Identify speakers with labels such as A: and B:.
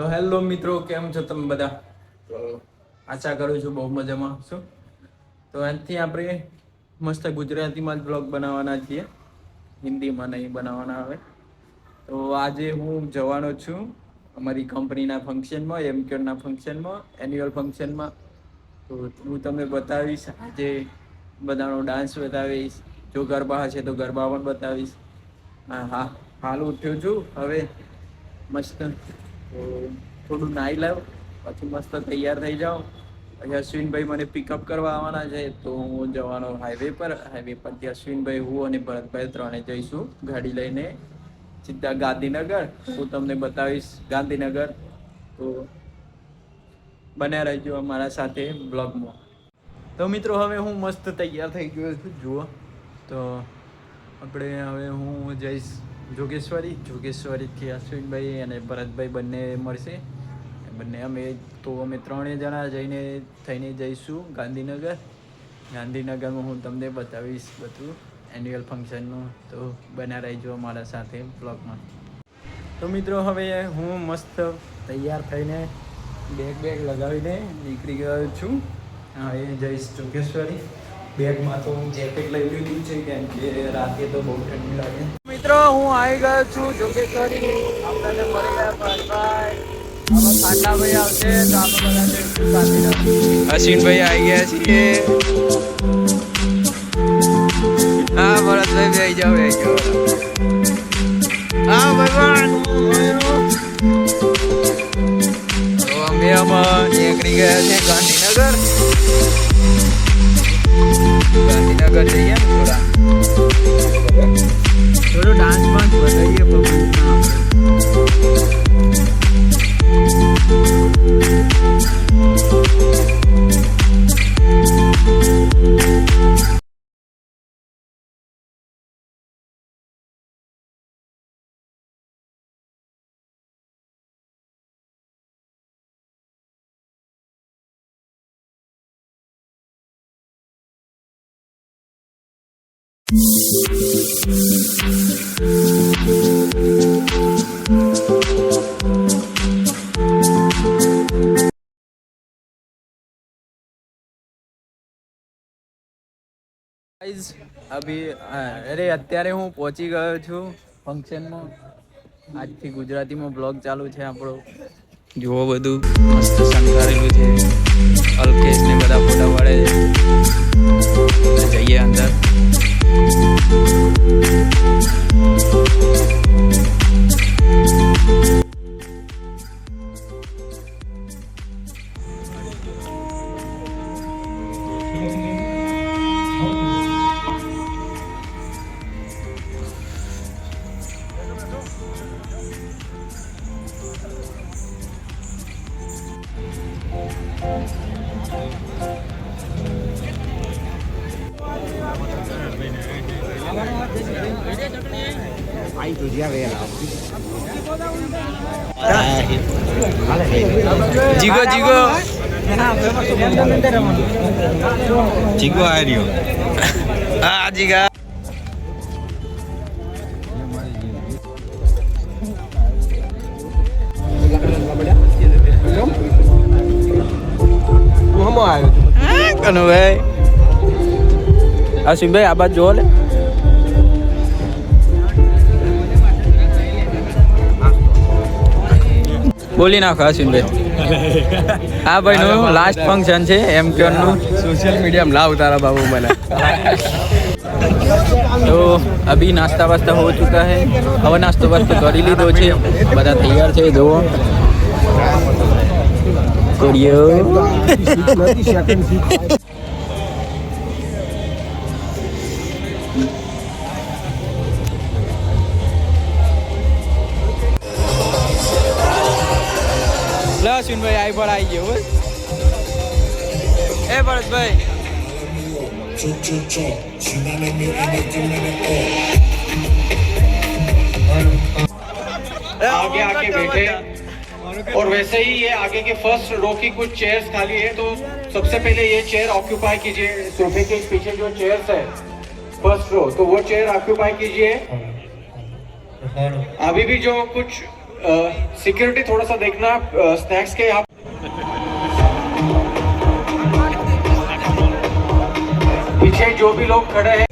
A: તો હેલો મિત્રો, કેમ છો તમે બધા? તો આશા કરું છું બહુ મજામાં છો. તો આજથી આપણે મસ્ત ગુજરાતીમાં જ બ્લોગ બનાવવાના છીએ, હિન્દીમાં નહીં બનાવવાના આવે. તો આજે હું જવાનો છું અમારી કંપનીના ફંક્શનમાં, એમકેના ફંક્શનમાં, એન્યુઅલ ફંક્શનમાં. તો હું તમને બતાવીશ આજે બધાનો ડાન્સ બતાવીશ, જો ગરબા હશે તો ગરબા પણ બતાવીશ. હા, હાલ ઉઠ્યો છું હવે મસ્ત. તો થોડું નાહી લાવ, પછી મસ્ત તૈયાર થઈ જાઉં. પછી અશ્વિનભાઈ મને પિકઅપ કરવા આવવાના છે, તો હું જવાનો હાઈવે પરથી અશ્વિનભાઈ, હું અને ભરતભાઈ ત્રણે જઈશું ગાડી લઈને સીધા ગાંધીનગર. હું તમને બતાવીશ ગાંધીનગર. તો બન્યા રહેજો અમારા સાથે બ્લોગમાં. તો મિત્રો હવે હું મસ્ત તૈયાર થઈ ગયો છું, જુઓ. તો આપણે હવે હું જઈશ જોગેશ્વરીથી અશ્વિનભાઈ અને ભરતભાઈ બંને મળશે. અમે ત્રણેય જણા થઈને જઈશું ગાંધીનગરમાં હું તમને બતાવીશ બધું એન્યુઅલ ફંક્શનનું. તો બન્યા રહેજો અમારા સાથે બ્લોગમાં. તો મિત્રો હવે હું મસ્ત તૈયાર થઈને બેગ લગાવીને નીકળી ગયો છું. હવે જઈશ જોગેશ્વરી. બેગમાં તો હું જેકેટ લઈ લીધું છે, કેમ કે રાતે તો બહુ ઠંડી લાગે. મિત્રો હું આવી ગયો છું જોગેશ્વરી. આપણને મળી ગયા ભરતભાઈ, હવે કાંડાભાઈ આવશે તો આપણે બધા જઈશું ગાંધીનગર. અશ્વિનભાઈ આવી ગયા છીએ. હા ભરતભાઈ, બેસી જાઓ. હા ભગવાન, તો અમે નીકળી ગયા છે ગાંધીનગર જઈએ ને થોડો ડાન્સ બાન્સ બતાવીએ પબ્લિકમાં. અત્યારે હું પહોંચી ગયો છું ફંક્શનમાં. આજથી ગુજરાતીમાં બ્લોગ ચાલુ છે આપણો. જુઓ બધું મસ્ત શણગારેલું છે, અલ્કેશ ને બધા ફોટા પાડે છે. જઈએ અંદર. જીગો આ રહ્યો. હા જીગા. કનુભાઈ, અશ્વિનભાઈ આ બાજુ જોવો લે. બોલી નાખો અશ્વિનભાઈ. હા ભાઈ, નું લાસ્ટ ફંક્શન છે એમકેન નું. સોશિયલ મીડિયા લાવ તારા બાબू મને. तो अभी नाश्ता वास्ता हो चुका है. હવે નાસ્તો વાસ્તો કરી લીધો છે, બધા તૈયાર છે. જુઓ કોરિયો. અશ્વિનભાઈ આઈ પર આવી ગયો. એ ભરતભાઈ,
B: आगे आके बैठे. और वैसे ही ये आगे के फर्स्ट रो की कुछ चेयर्स खाली है, तो सबसे पहले ये चेयर ऑक्यूपाई कीजिए. सोफे के पीछे जो चेयर्स है फर्स्ट रो, तो वो चेयर ऑक्यूपाई कीजिए. अभी भी जो कुछ सिक्योरिटी थोड़ा सा देखना स्नैक्स के यहाँ पीछे जो भी लोग खड़े हैं